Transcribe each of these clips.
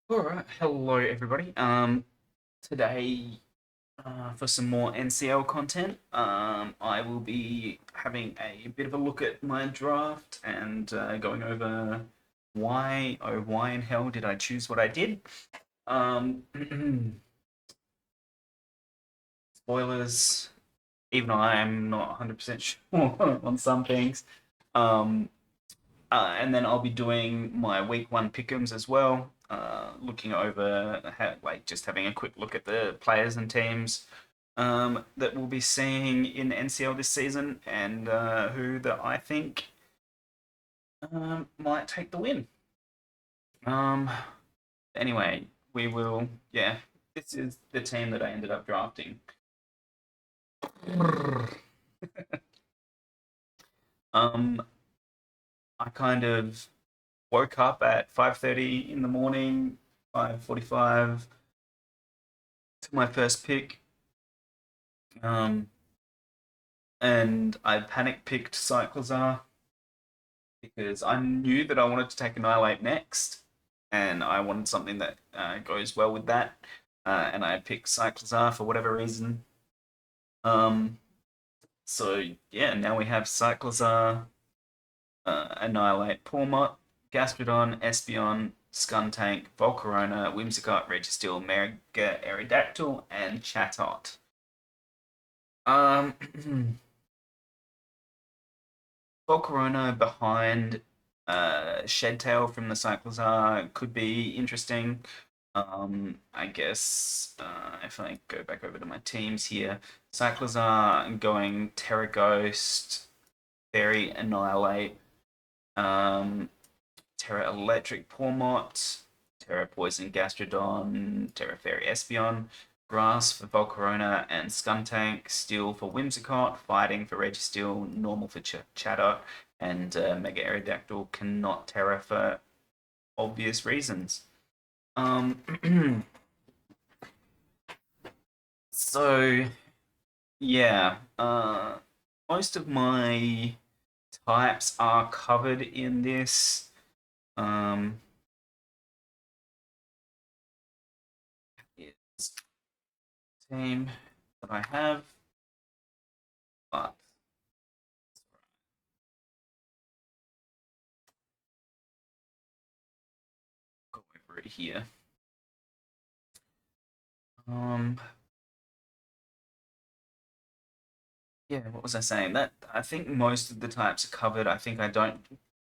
All right, hello everybody. Today, for some more NCL content, I will be having a bit of a look at my draft and going over why in hell did I choose what I did. Um, Spoilers, even though I am not 100% sure on some things. Um, and then I'll be doing my week one pick'ems as well, looking over like just having a quick look at the players and teams that we'll be seeing in NCL this season and who that I think might take the win. Um, anyway, we will. Yeah, this is the team that I ended up drafting. Um, I kind of woke up at 5:30 in the morning, 5:45 to my first pick. Um, and I panic picked Cyclozar because I knew that I wanted to take Annihilate next, and I wanted something that goes well with that. And I picked Cyclozar for whatever reason. Um, so yeah, now we have Cyclozar, Annihilate, Pawmot, Gastrodon, Espeon, Skuntank, Volcarona, Whimsicott, Registeel, Mega Aerodactyl, and Chatot. Um, Volcarona behind Shedtail from the Cyclozar could be interesting. I guess if I go back over to my teams here, Cyclozar going Terra Ghost, Fairy Annihilate, um, Terra Electric Pawmot, Terra Poison Gastrodon, Terra Fairy Espeon, Grass for Volcarona, and Skuntank, Steel for Whimsicott, Fighting for Registeel, Normal for Chatter, and Mega Aerodactyl cannot Terra for obvious reasons. Um, so yeah, most of my types are covered in this. Um, it's team that I have, but go over it here. Um, yeah, what was I saying? That I think most of the types are covered. I think I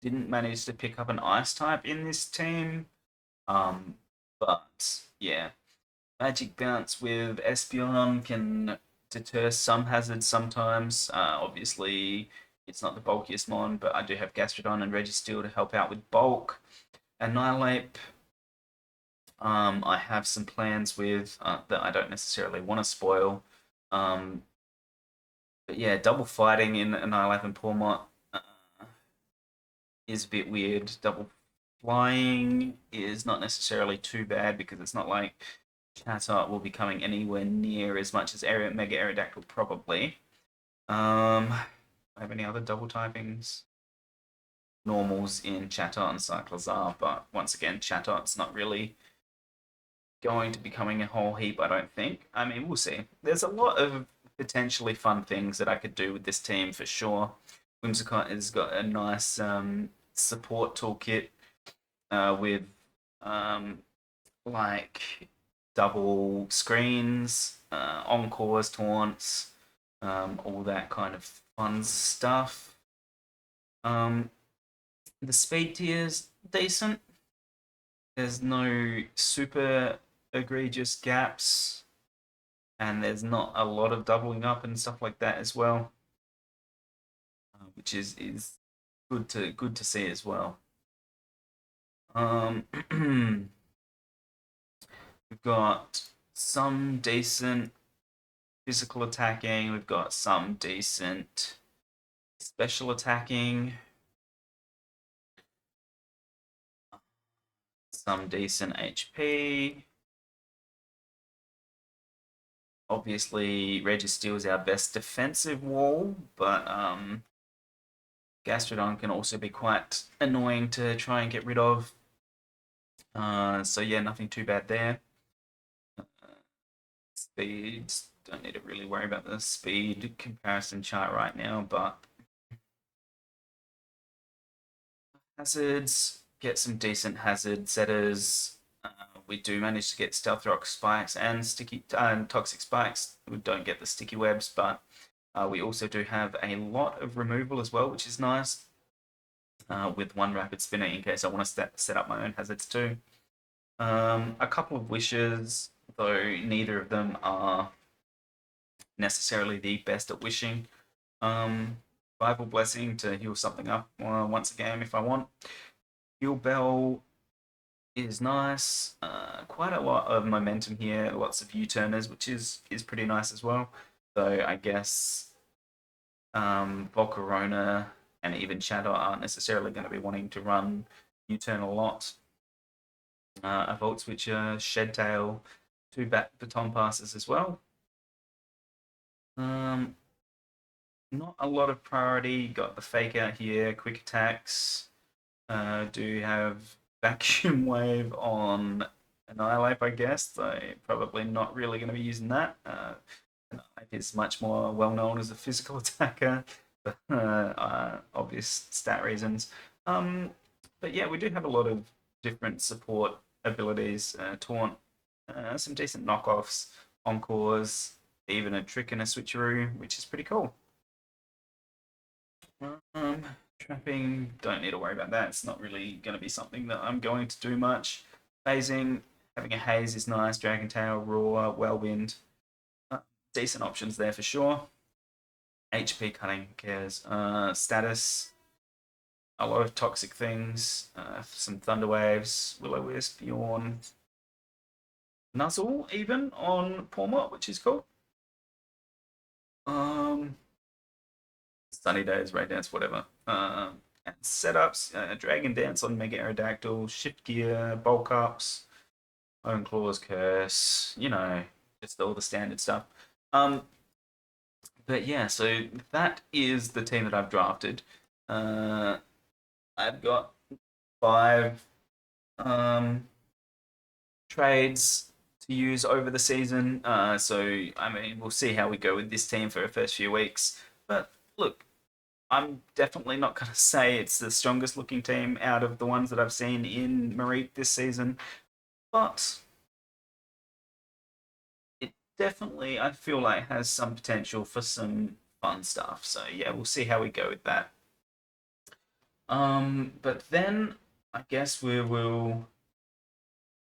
didn't manage to pick up an ice type in this team. Um, but yeah, Magic Bounce with Espeon can deter some hazards sometimes. Obviously, it's not the bulkiest mon, but I do have Gastrodon and Registeel to help out with bulk. Annihilate, I have some plans with that I don't necessarily want to spoil. Um, but yeah, double fighting in Annihilate and Pawmot uh, is a bit weird. Double flying is not necessarily too bad because it's not like Chatot will be coming anywhere near as much as Mega Aerodactyl probably. I have any other double typings? Normals in Chatot and Cyclozar, but once again, Chatot's not really going to be coming a whole heap, I don't think. I mean, we'll see. There's a lot of potentially fun things that I could do with this team for sure. Whimsicott has got a nice support toolkit with um, like double screens, encores, taunts, all that kind of fun stuff. Um, the speed tier's decent. There's no super egregious gaps, and there's not a lot of doubling up and stuff like that as well, which is good to see as well. Um, we've got some decent physical attacking. We've got some decent special attacking. Some decent HP. Obviously, Registeel is our best defensive wall, but Gastrodon can also be quite annoying to try and get rid of. So yeah, nothing too bad there. Uh, Speeds, don't need to really worry about the speed comparison chart right now, but hazards, get some decent hazard setters. We do manage to get stealth rock spikes and sticky toxic spikes. We don't get the sticky webs, but we also do have a lot of removal as well, which is nice. With one rapid spinner in case I want to set up my own hazards too. A couple of wishes, though neither of them are necessarily the best at wishing. Um, Bible blessing to heal something up once a game if I want. Heal bell is nice. Quite a lot of momentum here, lots of U-turners, which is pretty nice as well. Though I guess Volcarona and even Shadow aren't necessarily going to be wanting to run U-turn a lot. A Volt Switcher, Shed Tail, two baton passes as well. Um, Not a lot of priority. Got the fake out here, quick attacks. Do have vacuum wave on Annihilate, I guess. So probably not really going to be using that. Annihilate is much more well known as a physical attacker, for obvious stat reasons. Um, but yeah, we do have a lot of different support abilities. Taunt, some decent knockoffs, encores, even a trick and a switcheroo, which is pretty cool. Um, Trapping, don't need to worry about that. It's not really going to be something that I'm going to do much. Phasing, having a haze is nice. Dragon Tail, Roar, Whirlwind, uh, decent options there for sure. HP cutting, who cares? Status, a lot of toxic things. Some Thunder Waves, Will-O-Wisp, Yawn, Nuzzle even on Pawmot, which is cool. Um, Sunny Days, Ray Dance, whatever. And setups, Dragon Dance on Mega Aerodactyl, Shift Gear, Bulk Ups, Iron Claws, Curse, just all the standard stuff. Um, but yeah, so that is the team that I've drafted. Uh, I've got five um, trades to use over the season. So, I mean, we'll see how we go with this team for the first few weeks. But look, I'm definitely not going to say it's the strongest looking team out of the ones that I've seen in Mareep this season, but it definitely, I feel like, has some potential for some fun stuff. So yeah, we'll see how we go with that. But then I guess we will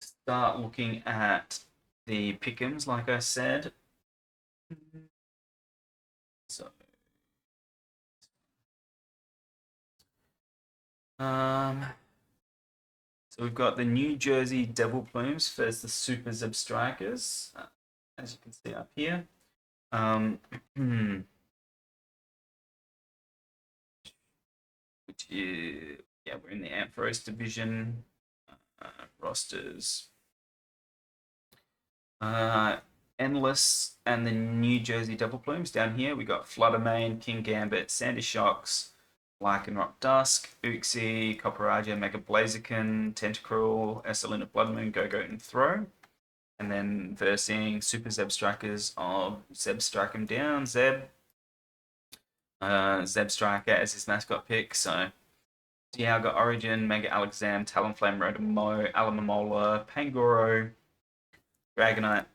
start looking at the Pickems, like I said. So, um, so we've got the New Jersey Devil Plumes versus the Super Zeb Strikers, as you can see up here. Um, which is, yeah, we're in the Ampharos division rosters. Uh, Endless and the New Jersey Double Plumes down here. We got Fluttermane, King Gambit, Sandy Shocks, Lycanroc Dusk, Uxie, Copperaja, Mega Blaziken, Tentacruel, Esselina Bloodmoon, Go-Goat, and Throw. And then versing Super Zeb Strikers of Zeb Strike 'em Down, Zeb. Zeb Striker as his mascot pick, so Dialga Origin, Mega Alakazam, Talonflame, Rotomo, Alamamola, Pangoro, Dragonite,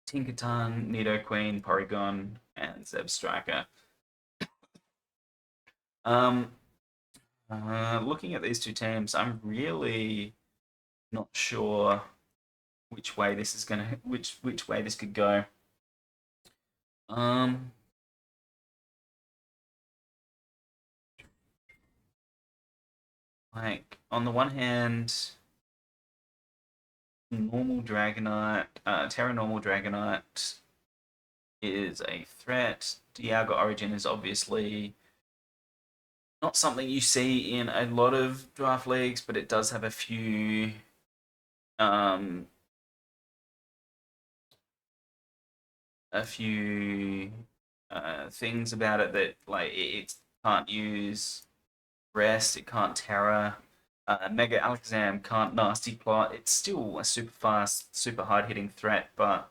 Tinkaton, Nidoqueen, Porygon, and Zeb Striker. Um, Looking at these two teams, I'm really not sure which way this is gonna which way this could go. Um, like on the one hand, normal Dragonite, Terra normal Dragonite is a threat. Dialga Origin is obviously not something you see in a lot of draft leagues, but it does have um, a few things about it that like it can't use rest, it can't terra. Mega Alakazam can't nasty plot. It's still a super fast, super hard hitting threat, but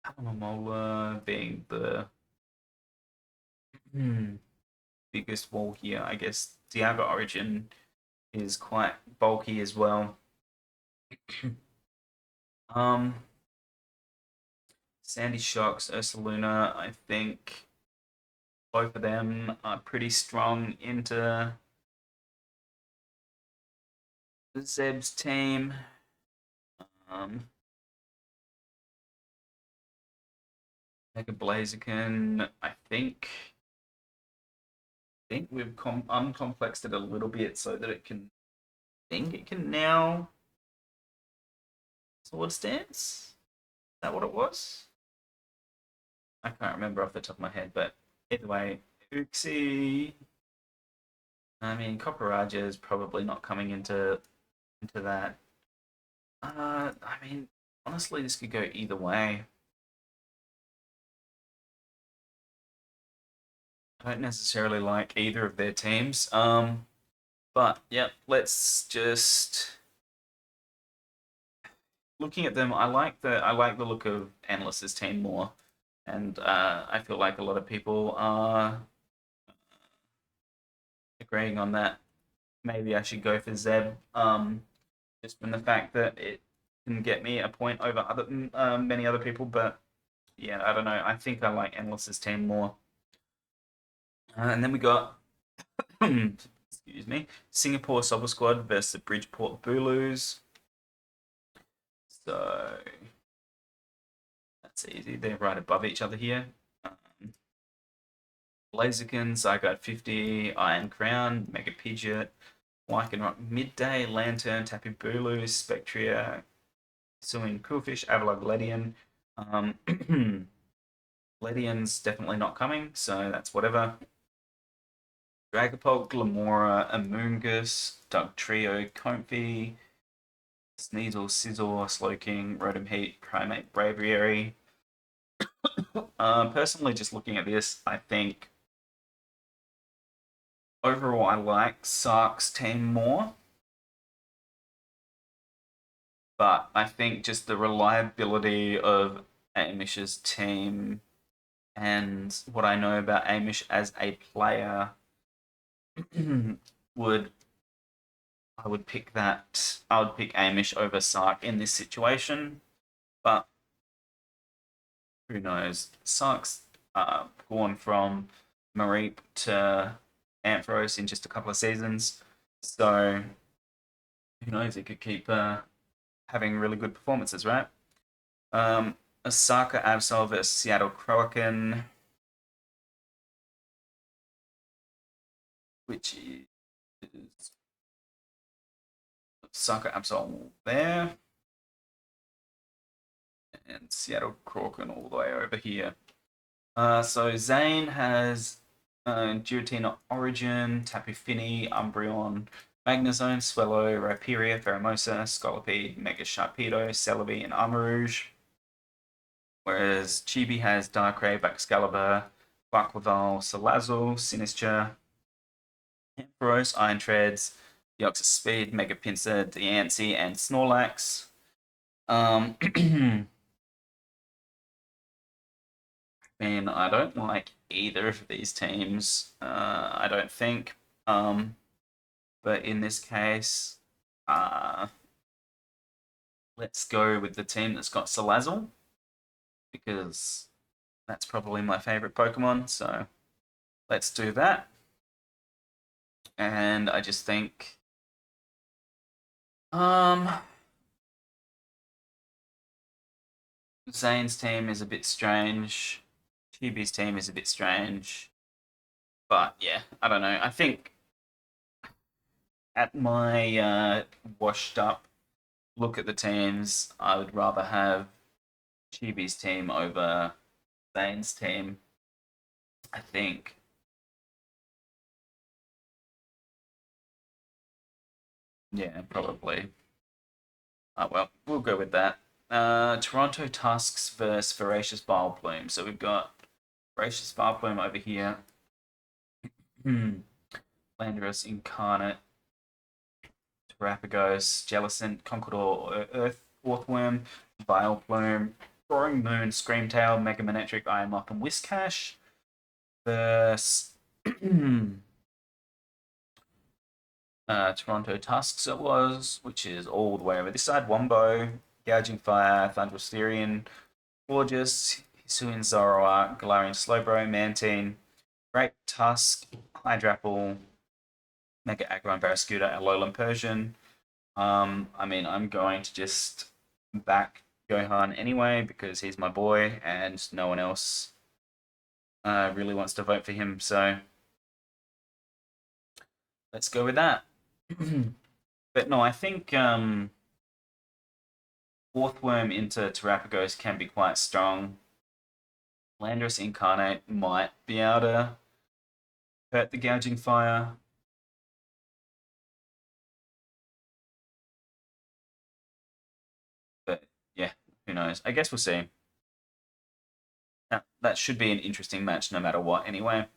Alomomola being the biggest wall here, I guess Dialga Origin is quite bulky as well. um, Sandy Shocks, Ursaluna, I think both of them are pretty strong into the Zeb's team. Um, Mega Blaziken, I think we've uncomplexed it a little bit so that it can now sword stance. Is that what it was? I can't remember off the top of my head, but either way, Uxie. I mean, Cockroaja is probably not coming into that. I mean, honestly, this could go either way. I don't necessarily like either of their teams. But yeah, let's just looking at them. I like the look of Endless's team more, and I feel like a lot of people are agreeing on that. Maybe I should go for Zeb. Just from the fact that it can get me a point over other many other people. But yeah, I don't know. I think I like Endless's team more. And then we got excuse me, Singapore Super Squad versus the Bridgeport Bulus. So that's easy. They're right above each other here. Blaziken, Zygarde 50, Iron Crown, Mega Pidgeot, Lycanroc Midday, Lantern, Tapu Bulu, Spectria, Suing Coolfish, Avalon Gledion. Gledian's definitely not coming, so that's whatever. Dragapult, Glamora, Amoonguss, Dugtrio, Comfey, Sneasel, Scizor, Slowking, Rotom Heat, Primate, Braviary. Personally, just looking at this, I think overall I like Sark's team more, but I think just the reliability of Amish's team and what I know about Amish as a player would I would pick that. I would pick Amish over Sark in this situation, but who knows? Sark's gone from Mareep to Ampharos in just a couple of seasons, so who knows? It could keep having really good performances, right? Osaka Absol versus Seattle Kraken, which is Osaka Absol there, and Seattle Kraken all the way over here. So Zane has Giratina Origin, Tapu Fini, Umbreon, Magnezone, Swellow, Rhyperior, Pheromosa, Scolipede, Mega Sharpedo, Celebi, and Armarouge. Whereas Chibi has Darkrai, Excalibur, Quaquaval, Salazzle, Sinistra, Ampharos, Iron Treads, Deoxys Speed, Mega Pinsir, Diancie, and Snorlax. Man, I don't like either of these teams. I don't think. But in this case, uh, let's go with the team that's got Salazzle because that's probably my favorite Pokemon. So let's do that. And I just think, um, Zane's team is a bit strange. Chibi's team is a bit strange. But yeah, I don't know. I think at my washed up look at the teams, I would rather have Chibi's team over Zane's team. I think. Yeah, probably. Oh, well, we'll go with that. Toronto Tusks versus Voracious Vileplume. So we've got Voracious Vileplume over here. Landorus Incarnate, Terrapagos, Jellicent, Conqueror, Earth, Orthworm, Vileplume, Roaring Moon, Screamtail, Mega Manectric, Iron Moth, and Whiscash. Versus Toronto Tusks it was, which is all the way over this side. Wombo, Gouging Fire, Thunderous Therian, Gorgeous, Hisuian Zoroark, Galarian Slowbro, Mantine, Great Tusk, Hydrapple, Mega Aggron, Barraskewda, Alolan Persian. I mean, I'm going to just back Gohan anyway because he's my boy and no one else really wants to vote for him. So let's go with that. But no, I think Orthworm into Terrapagos can be quite strong. Landorus Incarnate might be able to hurt the Gouging Fire. But yeah, who knows? I guess we'll see. That should be an interesting match no matter what, anyway.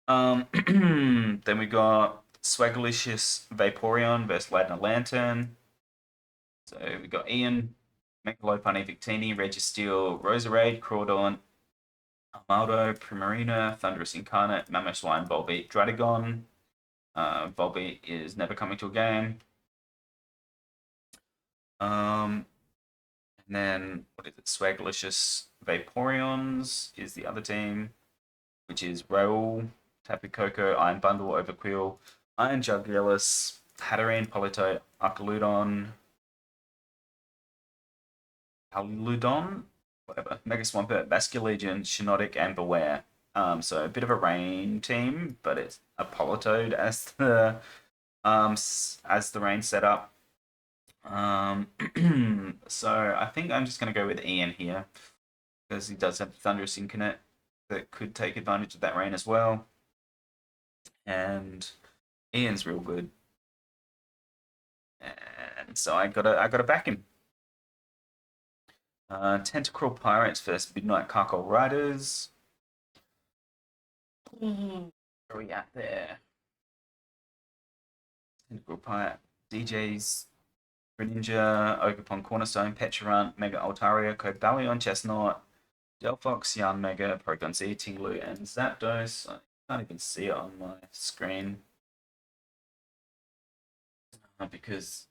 Then we got Swagalicious Vaporeon versus Ladner Lantern. So we got Ian, Megalopunny Victini, Registeel, Roserade, Crawdaunt, Armaldo, Primarina, Thunderous Incarnate, Mamoswine, Volbeat, Dradagon. Volbeat is never coming to a game. And then, what is it? Swagalicious Vaporeons is the other team, which is Raoul, Tapu Koko, Iron Bundle, Overquill, Iron Jugulis, Hatterene, Politoed, Archaludon, Haludon, whatever, Mega Swampert, Basculegion, Shiinotic, and Beware. So a bit of a rain team, but it's a Politoed as the rain setup. So I think I'm just gonna go with Ian here because he does have Thunderous Incarnate that could take advantage of that rain as well. And Ian's real good. And so I gotta back him. Tentacruel Pirates versus Midnight Carcol Riders. Where are we at there? Tentacruel Pirate, DJs, Greninja, Ogerpon Cornerstone, Petrarant, Mega Altaria, Cobalion, Chestnut, Delphox, Yarn Mega, Porygon Z, Tinglu, and Zapdos. I can't even see it on my screen because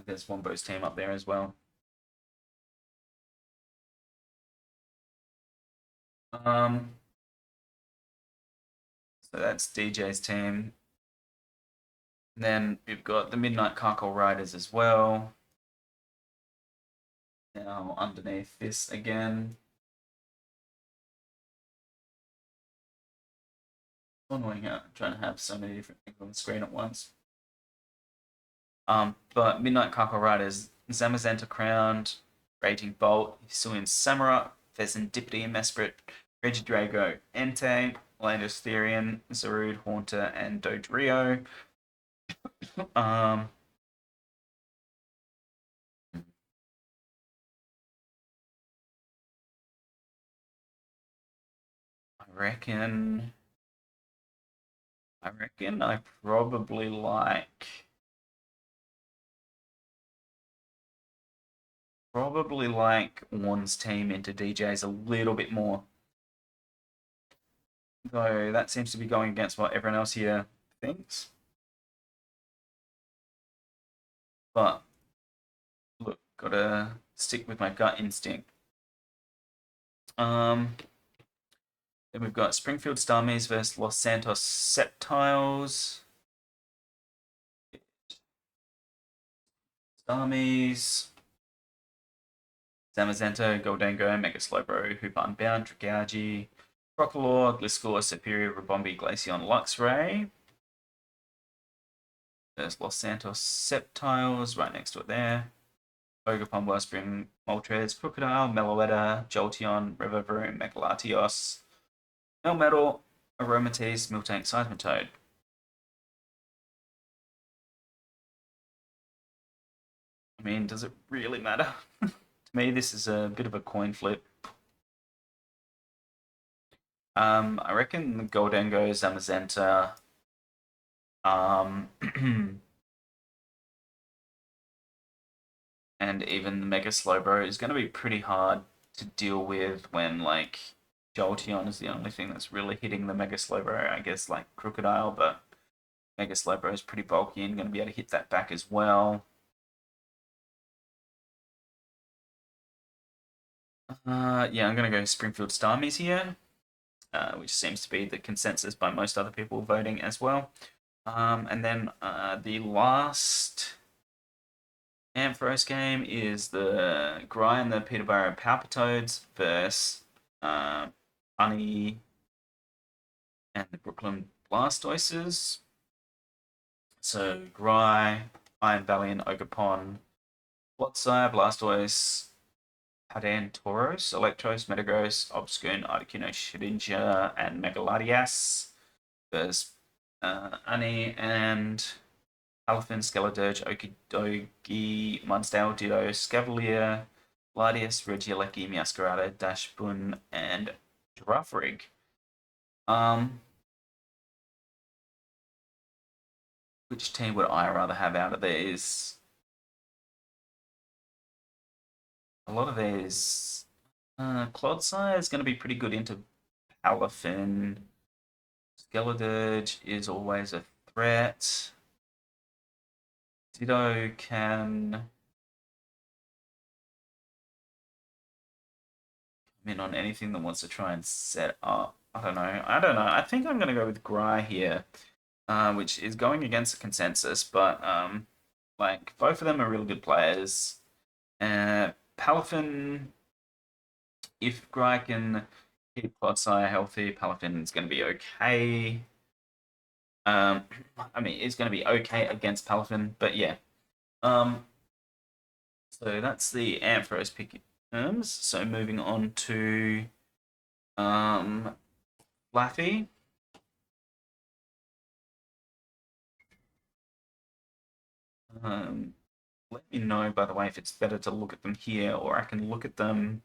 there's Wombo's team up there as well. So that's DJ's team. And then we've got the Midnight Carcol Riders as well. Now underneath this again. Annoying trying to have so many different things on the screen at once. But Midnight Carcol Riders, Zamazenta Crowned, Raging Bolt, Hisuian Samurott, Pheasantipity, Mesprit, Regidrago, Entei, Landis Therian, Zarude, Haunter, and Dodrio. I reckon I probably like Warren's team into DJ's a little bit more. Though that seems to be going against what everyone else here thinks. But look, gotta stick with my gut instinct. Then we've got Springfield Starmies versus Los Santos Septiles. Starmies. Zamazenta, Goldango, Mega Slowbro, Hoopa Unbound, Dragougi, Crocodile, Gliscor, Superior, Rabombi, Glaceon, Luxray. There's Los Santos Septiles right next to it there. Ogerpon, Wellspring, Moltres, Crocodile, Meloetta, Jolteon, Rivavroom, Megalatios, Melmetal, Aromatisse, Miltank, Seismitoad. I mean, does it really matter? To me, this is a bit of a coin flip. I reckon the Goldengo, Zamazenta, um, and even the Mega Slowbro is going to be pretty hard to deal with when like Jolteon is the only thing that's really hitting the Mega Slowbro. I guess like Crocodile, but Mega Slowbro is pretty bulky and going to be able to hit that back as well. Yeah, I'm going to go Springfield Starmies here, which seems to be the consensus by most other people voting as well. And then the last Ampharos game is the Gry and the Peterborough Palpitoads versus Honey and the Brooklyn Blastoises. So Gry, Iron Valley, Ogerpon, Flotsire, Blastoise, Padan Tauros, Electros, Metagross, Obscune, Articuno, Shedinja, and Megaladias versus Ani and Elephant, Skeledirge, Okidogi, Mudsdale, Ditto, Scavalier, Gladius, Regieleki, Meowscarada, Dashbun, and Girafarig. Which team would I rather have out of these? A lot of these. Clodsire is going to be pretty good into Palafin. Skeledirge is always a threat. Ditto can come in on anything that wants to try and set up. I don't know. I think I'm going to go with Gry here, which is going against the consensus, but like both of them are really good players. Palafin, if Gry can keep Clodsire healthy, Palafin is going to be okay. I mean, it's going to be okay against Palafin, but yeah. So that's the Ampharos Pickems. So moving on to Flaaffy. Let me know, by the way, if it's better to look at them here or I can look at them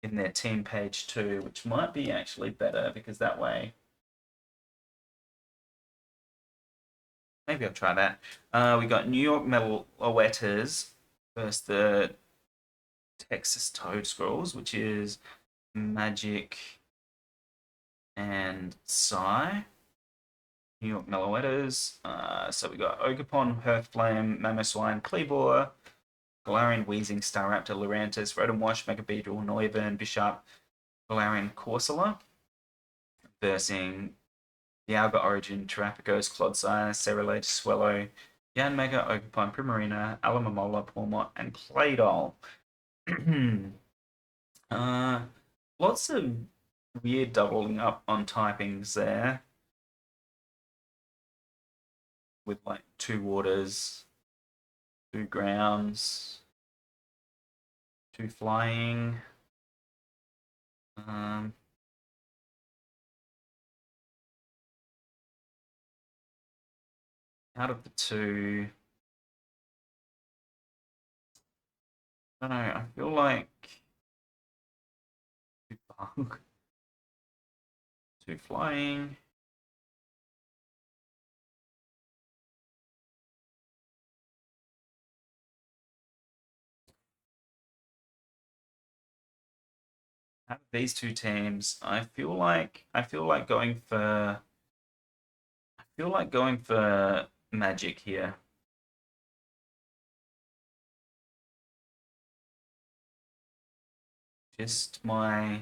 in their team page too, which might be actually better because that way. Maybe I'll try that. We got New York Metalwetters versus the Texas Toad Scrolls, which is Magic and Psy. New York Meloetters. So we got Ogerpon, Hearthflame, Mamoswine, Kleavor, Galarian, Weezing, Staraptor, Lurantis, Rotom Wash, Mega Beedrill, Noivern, Bishop, Galarian, Corsola. Versing Dialga Origin, Terrapagos, Clodsire, Cerulege, Swellow, Yanmega, Ogerpon, Primarina, Alamamola, Pawmot, and Claydol. Lots of weird doubling up on typings there. With like 2 waters, 2 grounds, 2 flying. Um, Out of the 2, I don't know. I feel like 2 bug, 2 flying. Out of these 2 teams, I feel like going for Magic here. Just my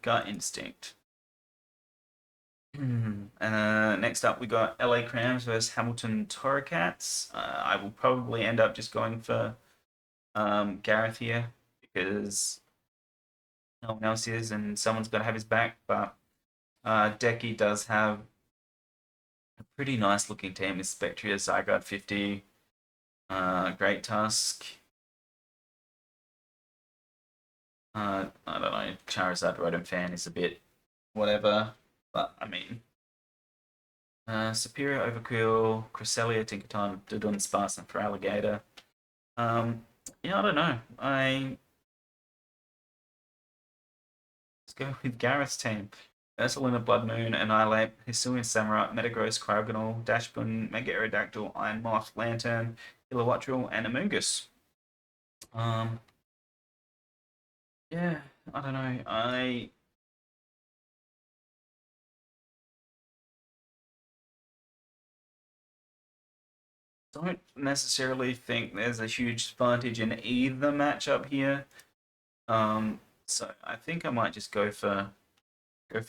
gut instinct. Next up, we got LA Crams versus Hamilton Torracats. I will probably end up just going for Gareth here because no one else is, and someone's got to have his back. But Decky does have a pretty nice looking team with Spectria, Zygarde 50, Great Tusk. I don't know, Charizard Rotom fan is a bit whatever, but I mean, Superior Overkill, Cresselia, Tinkaton, Dudun, Sparse, and Feraligatr. Yeah, I don't know. Let's go with Gareth's team. Ursulina, Blood Moon, Annihilate, Hisuian Samurai, Metagross, Cryogonal, Dashbun, Mega Aerodactyl, Iron Moth, Lantern, Kilowattrel, and Amoonguss. Um, yeah, I don't know. I don't necessarily think there's a huge advantage in either matchup here. Um, so I think I might just go for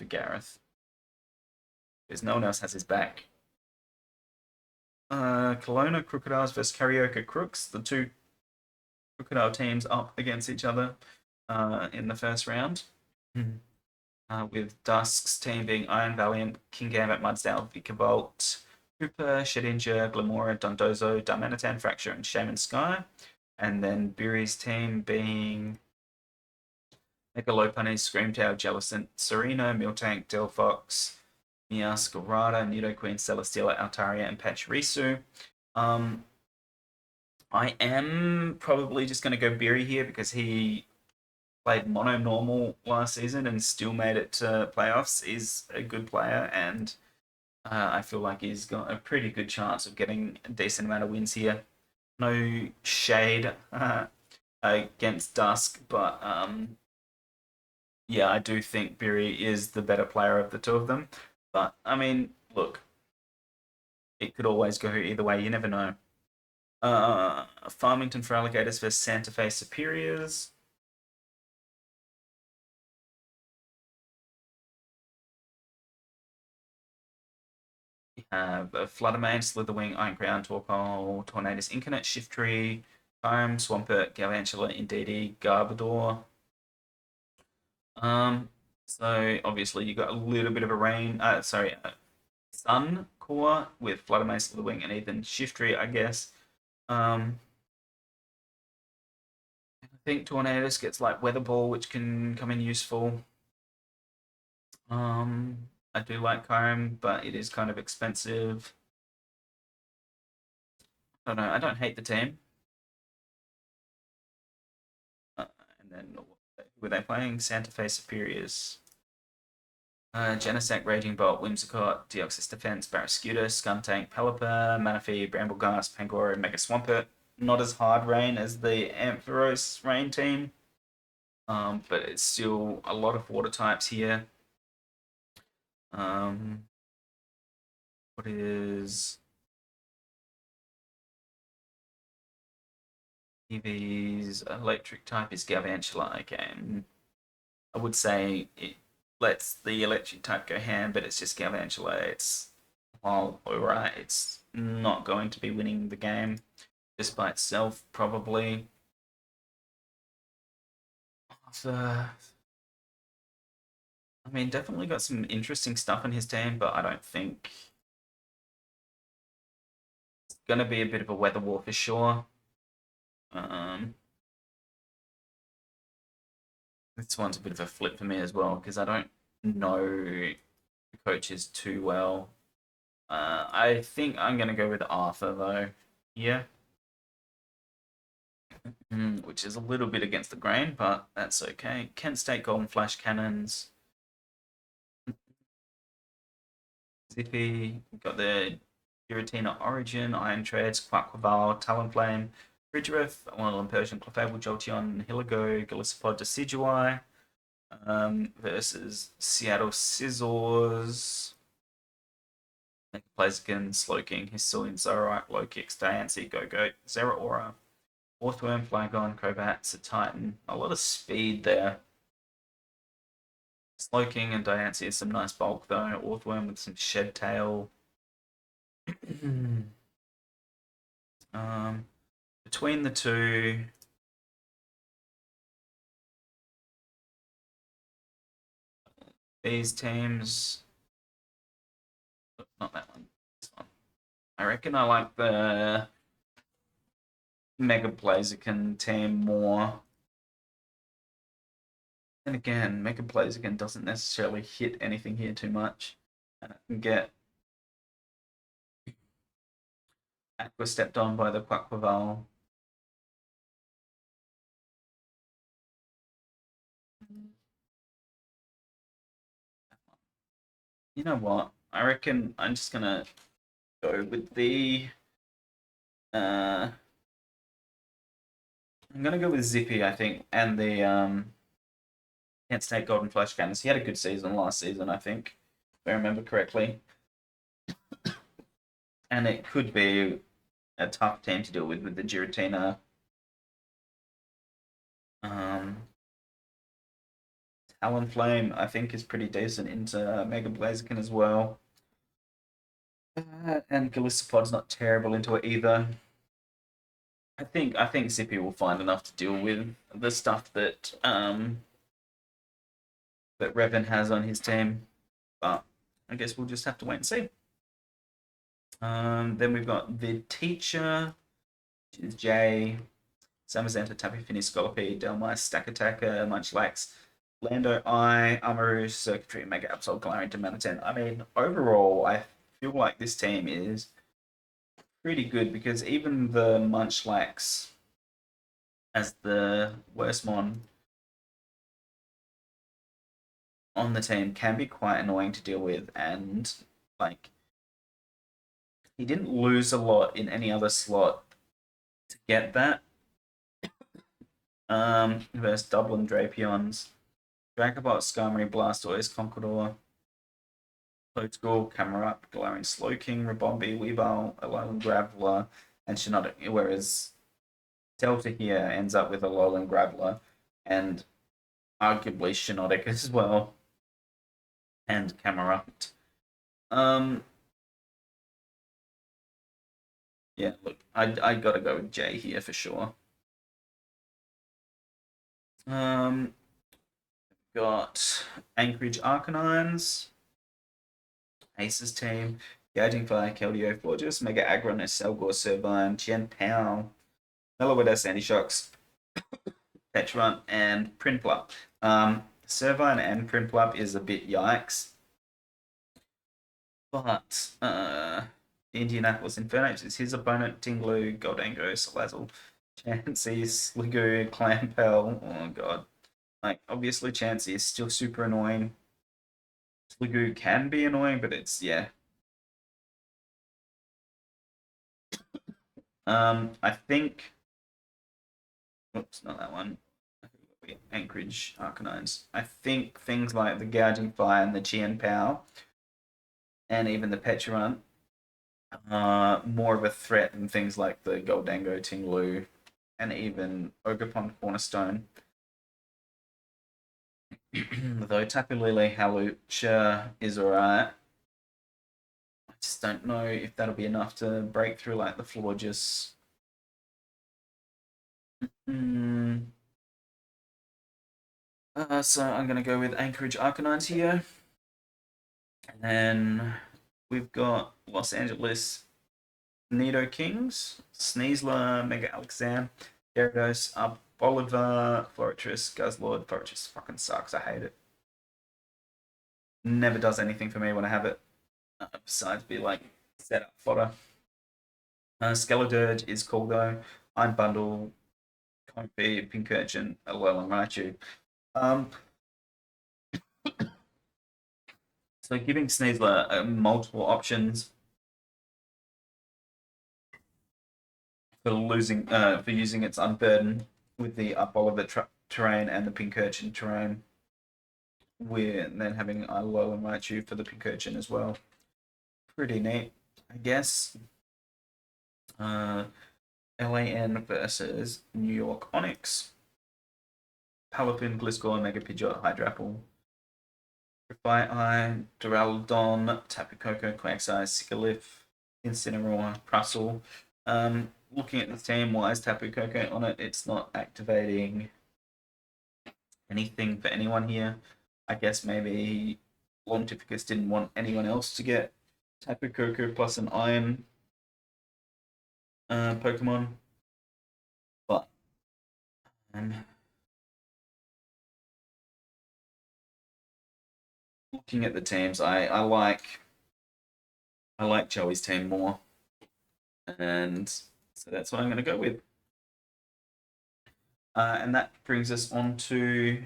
Gareth because no one else has his back. Kelowna Crocodiles versus Karaoke Crooks. The two Crocodile teams up against each other in the first round. Mhm. With Dusk's team being Iron Valiant, King Gambit, Mudsdale, Vikavolt, Hooper, Shedinja, Glamora, Dondozo, Darmanitan, Fracture, and Shaman Sky. And then Beery's team being Megalopunny, Screamtail, Jellicent, Serena, Miltank, Delphox, Miascarada, Nidoqueen, Celesteela, Altaria, and Pachirisu. Um, I am probably just going to go Beery here because he played mono normal last season and still made it to playoffs. Is a good player, and I feel like he's got a pretty good chance of getting a decent amount of wins here. No shade against Dusk, but yeah, I do think Beery is the better player of the two of them. But I mean, look, it could always go either way. You never know. Farmington for Alligators versus Santa Fe Superiors. We have Fluttermane, Slitherwing, Ironground, Torkoal, Tornadus, Incarnate, Shiftry, Kyurem, Swampert, Galvantula, Indeedee, Garbodor. Um, so obviously you got a little bit of a Sun core with Fluttermane, Slitherwing, and even Shiftry, I guess. Um, I think Tornadus gets like Weather Ball, which can come in useful. I do like Kyurem, but it is kind of expensive. I don't know. I don't hate the team. Uh, and then were they playing Santa Fe Superiors? Genesect, Raging Bolt, Whimsicott, Deoxys Defense, Barraskewda, Skuntank, Pelipper, Manaphy, Brambleghast, Pangoro, Mega Swampert. Not as hard rain as the Ampharos rain team, but it's still a lot of water types here. Um, what is Eevee's electric type is Galvantula. Okay, I would say it lets the electric type go hand, but it's just Galvantula. It's while alright, it's not going to be winning the game just by itself, probably. So, I mean, definitely got some interesting stuff in his team, but I don't think it's going to be a bit of a weather war for sure. Um, this one's a bit of a flip for me as well because I don't know the coaches too well. I think I'm going to go with Arthur though. Yeah. Which is a little bit against the grain, but that's okay. Kent State Golden Flash Cannons. Zippy. We've got the Giratina Origin, Iron Treads, Quackquaval, Talonflame, Ridgerith, Alolan Persian, Clefable, Jolteon, Hiligo, Golisopod, Decidueye, versus Seattle Scissors, Blaziken, Slowking, Hisuian, Zorite, Low Kicks, Diancie, Go-Goat, Zeraora, Orthworm, Flygon, Crobat, Titan. A lot of speed there. Slowking and Diancie is some nice bulk though. Orthworm with some shed tail. um, between the two, these teams, not that one. This one. I reckon I like the Mega Blaziken team more. And again, Mega Blaziken doesn't necessarily hit anything here too much. And I can get Aqua stepped on by the Quackquaval. You know what? I reckon I'm just gonna go with the. Uh, I'm gonna go with Zippy, I think, and the Kent State Golden Flash Cannons. He had a good season last season, I think, if I remember correctly, and it could be a tough team to deal with the Giratina. Um, Talonflame, I think, is pretty decent into Mega Blaziken as well. And Galissapod's not terrible into it either. I think Zippy will find enough to deal with the stuff that Revan has on his team. But I guess we'll just have to wait and see. Then we've got the teacher, which is Jay, Samazanta, Tappy Finney, Scolopi, Delmai, Stack Attacker, Munchlax, Lando I, Amaru, Circuitry, Mega Absol, Galarian to Maniten. I mean, overall, I feel like this team is pretty good because even the Munchlax as the worst mon on the team can be quite annoying to deal with, and like he didn't lose a lot in any other slot to get that. Versus Dublin Drapions, Dragobot, Skarmory, Blastoise, Conqueror, Code School, Camerupt, Galarian Slowking, Rabombi, Weavile, Alolan Graveler, and Shiinotic. Whereas Delta here ends up with Alolan Graveler and arguably Shiinotic as well, and Camerupt. Um, yeah, look, I gotta go with J here for sure. Um, got Anchorage Arcanines, Aces team, Gouging Fire, Keldeo, Fortress, Mega Aggron, Selgor, Servine, Chen Pao, Melowitta, Sandy Shocks, Petrunt, and Prinplup. Servine and Prinplup is a bit yikes, but Indianapolis Infernape is his opponent, Tinglu, Goldango, Salazzle, Chansey, Sliggoo, Clampel. Oh god. Like, obviously, Chansey is still super annoying. Sliggoo can be annoying, but it's, yeah. I think. Oops, not that one. Anchorage Arcanines. I think things like the Gouging Fire and the Chien Pow, and even the Petulant, are more of a threat than things like the Goldango, Tinglu, and even Ogerpon Cornerstone. Though Tapu Lele Halucha is alright. I just don't know if that'll be enough to break through like the Florges. Mm. So I'm going to go with Anchorage Arcanines here. And then we've got Los Angeles Nido Kings, Sneasler, Mega Alexam, Gyarados, Bolivar, Fortress, Guzzlord. Fortress fucking sucks. I hate it. Never does anything for me when I have it, besides be like set up fodder. Skeledirge is cool though. I'm Bundle, Comfy, Pincurchin, Alolan Raichu. Um, so giving Sneasler multiple options for using its Unburden with the Bolivar terrain and the Pincurchin terrain. We're then having Alolan Raichu for the Pincurchin as well. Pretty neat, I guess. LAN versus New York Onyx. Palafin, Gliscor, Mega Pidgeot, Hydrapple, Reply Duraludon, Tapu Koko, Quagsire, Sigilyph, Incineroar, Prussel. Looking at the team, why is Tapu Koko on it? It's not activating anything for anyone here. I guess maybe Lontificus didn't want anyone else to get Tapu Koko plus an Iron Pokemon. But looking at the teams, I like Joey's team more, and so that's what I'm going to go with. And that brings us on to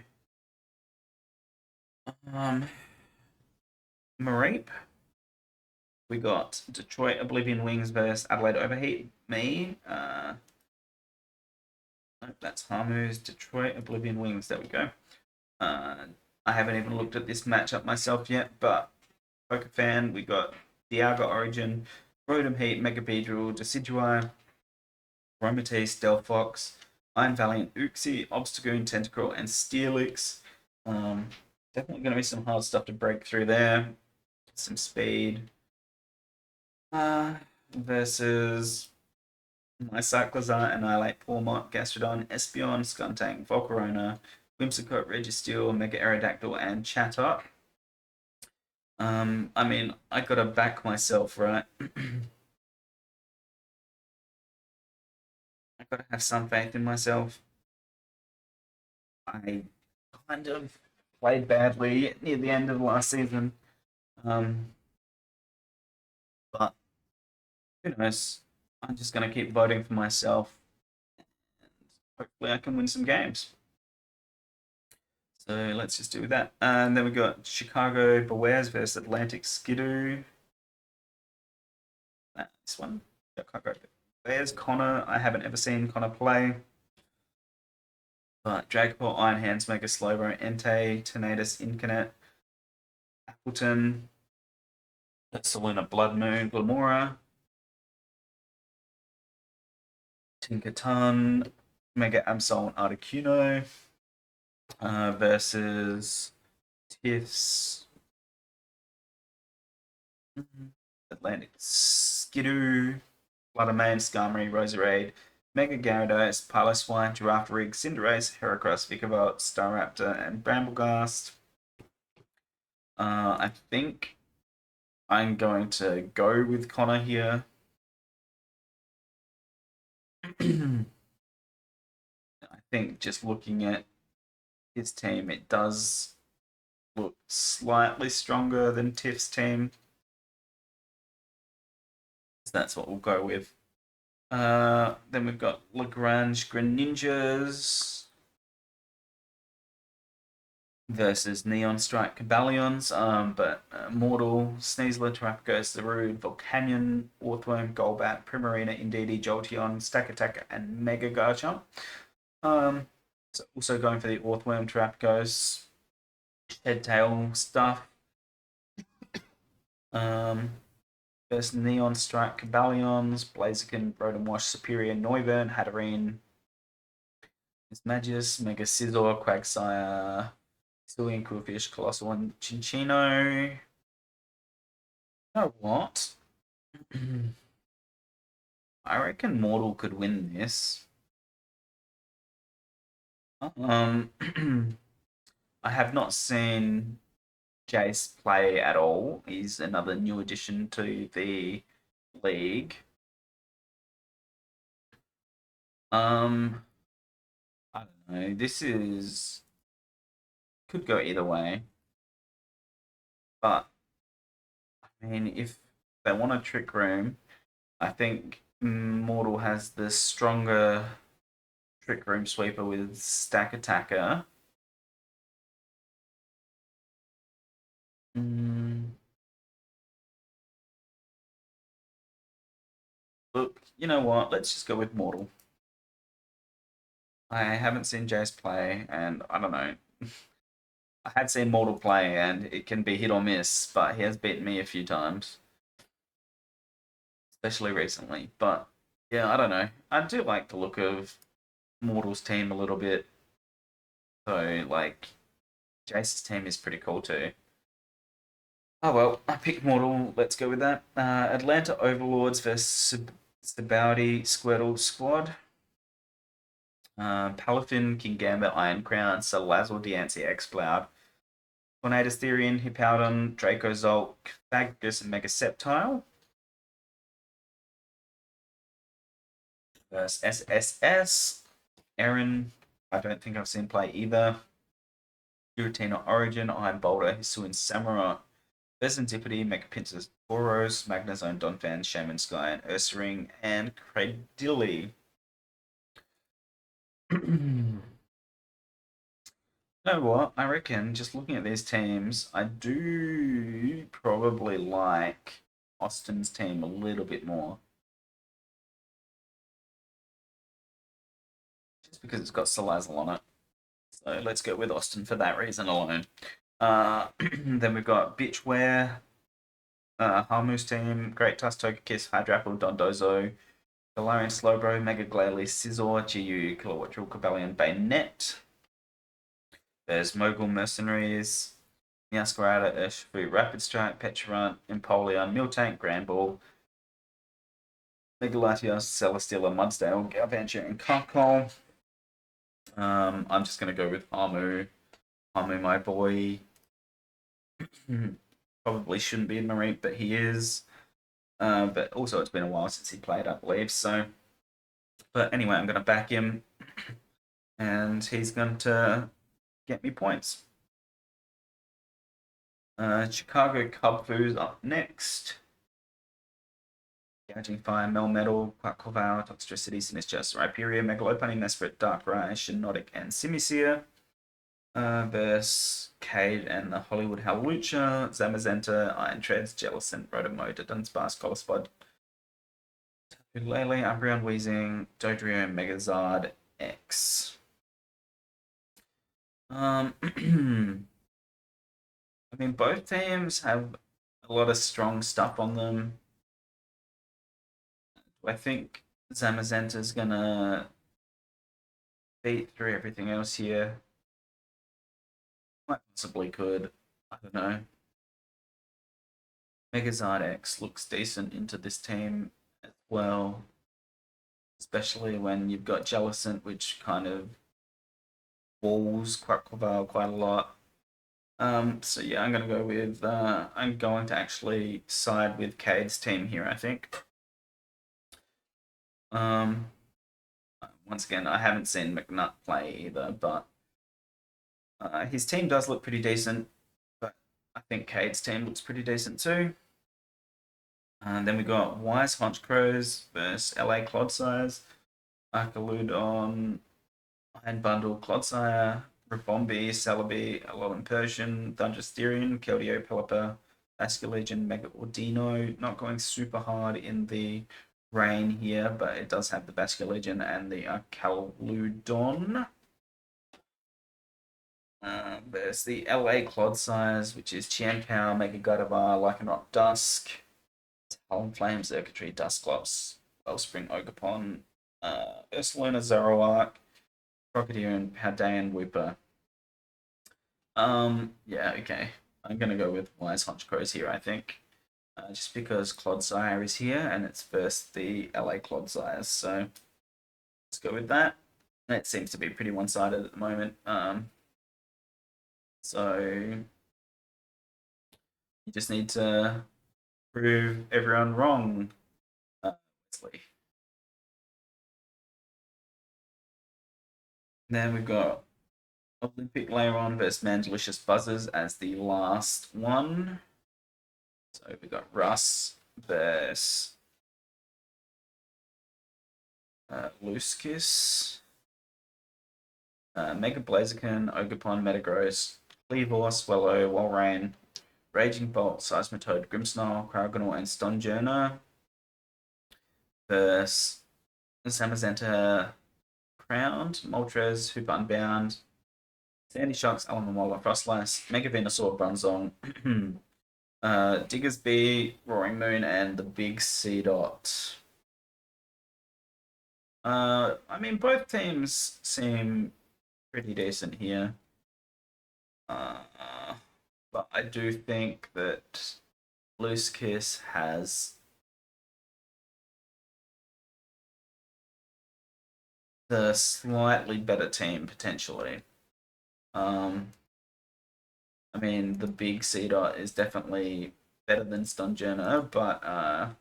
Mareep. We got Detroit Oblivion Wings versus Adelaide Overheat. Me. Nope, that's Harmu's Detroit Oblivion Wings. There we go. Uh, I haven't even looked at this matchup myself yet, but poker fan, we got Dialga Origin, Rotom Heat, Mega Beedrill, Decidueye, Aromatisse, Delphox, Iron Valiant, Uxie, Obstagoon, Tentacruel, and Steelix. Um, Definitely going to be some hard stuff to break through there. Some speed. Versus my Cyclizar, Annihilate, Pawmot, Gastrodon, Espeon, Skuntank, Volcarona, Whimsicott, Registeel, Mega Aerodactyl, and Chatot. I mean, I gotta back myself, right? I gotta have some faith in myself. I kind of played badly near the end of last season, um, but who knows? I'm just gonna keep voting for myself, and hopefully, I can win some games. So let's just do that. And then we got Chicago Bewares versus Atlantic Skidoo. This one, Chicago Bewares. Connor, I haven't ever seen Connor play. But Dragapult, Iron Hands, Mega Slowbro, Entei, Tornadus, Incarnate, Appleton, Saluna, Blood Moon, Glamora, Tinkerton, Mega Absol, and Articuno versus Tiffs, Atlantic Skidoo, Bloodamane, Skarmory, Roserade, Mega Gyarados, Piloswine, Giraffe Rig, Cinderace, Heracross, Vikavolt, Staraptor, and Brambleghast. I think I'm going to go with Connor here. I think just looking at his team, it does look slightly stronger than Tiff's team. So that's what we'll go with. Then we've got Lagrange Greninjas versus Neon Strike Cabalions. But Mortal, Sneasler, Terrapagos, Zarude, Volcanion, Orthworm, Golbat, Primarina, Indeedee, Jolteon, Stack Attacker, and Mega Garchomp. So also going for the Orthworm, Terrapagos, Head Tail stuff. Versus Neon Strike Cabalions, Blaziken, Rotom Wash, Superior, Noivern, Hatterene, Mismagius, Mega Scizor, Quagsire, Stillian, Coolfish, Colossal, and Chinchino. You know what? I reckon Mortal could win this. I have not seen Jace play at all. He's another new addition to the league. I don't know. This is could go either way, but I mean, if they want a trick room, I think Mortal has the stronger trick room sweeper with Stack Attacker. Mm, Look, you know what? Let's just go with Mortal. I haven't seen Jace play, and I don't know. I had seen Mortal play, and it can be hit or miss, but he has beaten me a few times, especially recently. But yeah, I don't know. I do like the look of Mortal's team a little bit. So, like, Jace's team is pretty cool too. Oh well, I picked Mortal. Let's go with that. Atlanta Overlords versus Sabaudi Squirtle Squad. Palafin, Kingambit, Iron Crown, Salazzle, Diancie, X-Cloud, Tornadus, Therian, Hippowdon, Draco Zolk, Thaggus, and Mega Sceptile. Versus SSS. Aaron, I don't think I've seen play either. Giratina Origin, Iron Boulder, Hisuian Samurai, Vesantipity, Megapintus Tauros, Magnezone, Donphan, Shaman Sky, and Ursaring, and Cradilly. You know what? I reckon just looking at these teams, I do probably like Austin's team a little bit more. Just because it's got Salazzle on it. So let's go with Austin for that reason alone. Then we've got Bitchware, Harmu's team, Great Tusk, Togekiss, Hydrapple, Dondozo, Galarian Slowbro, Mega Glalie, Scizor, GU, Kilowattrel, Cobalion, Bayonet. There's Mogul Mercenaries, Meowscarada, Urshifu, Rapid Strike, Petulant, Empoleon, Miltank, Granbull, Megalatios, Celesteela, Mudsdale, Galvantula, and Carkol. I'm just going to go with Harmu. Harmu, my boy. Probably shouldn't be in Mareep, but he is. But also, it's been a while since he played, I believe. So, but anyway, I'm going to back him, and he's going to get me points. Chicago Cub Foo's up next. Gouging Fire, Melmetal, Quacklevour, Toxtricity, Sinistcha, Rhyperior, Megalopony, Mesprit, Darkrai, Shiinotic, and Simisear. Versus Cade and the Hollywood Hawlucha, Zamazenta, Iron Treads, Jellicent, Rotomotor, Dunsparce, Colospod, Lele, Umbreon, Weezing, Dodrio, Megazard, X. I mean, both teams have a lot of strong stuff on them. I think Zamazenta's gonna beat through everything else here. Might possibly could. I don't know. Megazard X looks decent into this team as well, especially when you've got Jellicent, which kind of walls Quackleval quite a lot. So yeah, I'm gonna go with. I'm going to actually side with Cade's team here. I think. Um, Once again, I haven't seen McNutt play either, but his team does look pretty decent. But I think Cade's team looks pretty decent too. And then we got Wise Honchcrows versus LA Clodsires, Arcaludon, Iron Bundle, Clodsire, Ribombi, Celebi, Alolan Persian, Thundersterian, Keldeo, Pelipper, Basculegion, Mega Ordino. Not going super hard in the rain here, but it does have the Basculegion and the Arcaludon. There's the LA Clodsires, which is Chienpow, Mega Gardevoir, Lycanroc Dusk, Talonflame, Circuitry, Dusclops, Wellspring, Ogerpon, Ursaluna, Zoroark, Crocodile, and Paldean Wooper. Yeah, okay. I'm gonna go with Wise Honchcrows here, I think. Just because Clodsire is here and it's first the LA Clodsires, so let's go with that. It seems to be pretty one-sided at the moment. So you just need to prove everyone wrong, Wesley. Then we've got Olympic Lairon versus Mandelicious Buzzers as the last one. So we got Russ versus Luskis, Mega Blaziken, Ogerpon, Metagross, Cleavor, Swallow, Walrein, Raging Bolt, Seismitoad, Grimmsnarl, Cryogonal, and Stonjourner versus Zamazenta, Crowned, Moltres, Hoop Unbound, Sandy Shocks, Alamomola, Frostlass, Mega Venusaur, Bronzong, Diggersby, Roaring Moon, and the Big C Dot. I mean, both teams seem pretty decent here. But I do think that Loose Kiss has the slightly better team potentially. I mean, the big C dot is definitely better than Stunjourner, but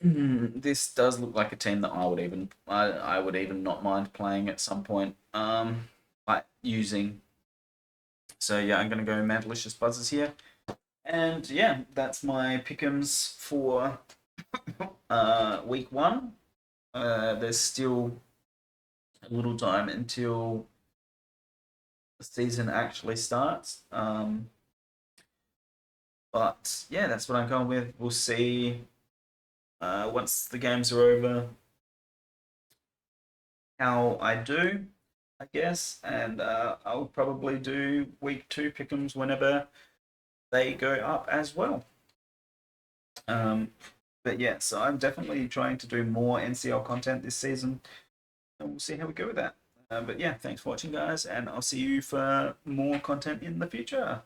this does look like a team that I would even not mind playing at some point. Like using. So yeah, I'm gonna go Mandelicious Buzzers here. And yeah, that's my pick'ems for week one. There's still a little time until the season actually starts. But yeah, that's what I'm going with. We'll see once the games are over how I do, I guess, and I'll probably do week 2 pick'ems whenever they go up as well. But yeah, so I'm definitely trying to do more NCL content this season, and we'll see how we go with that. But yeah, thanks for watching, guys, and I'll see you for more content in the future.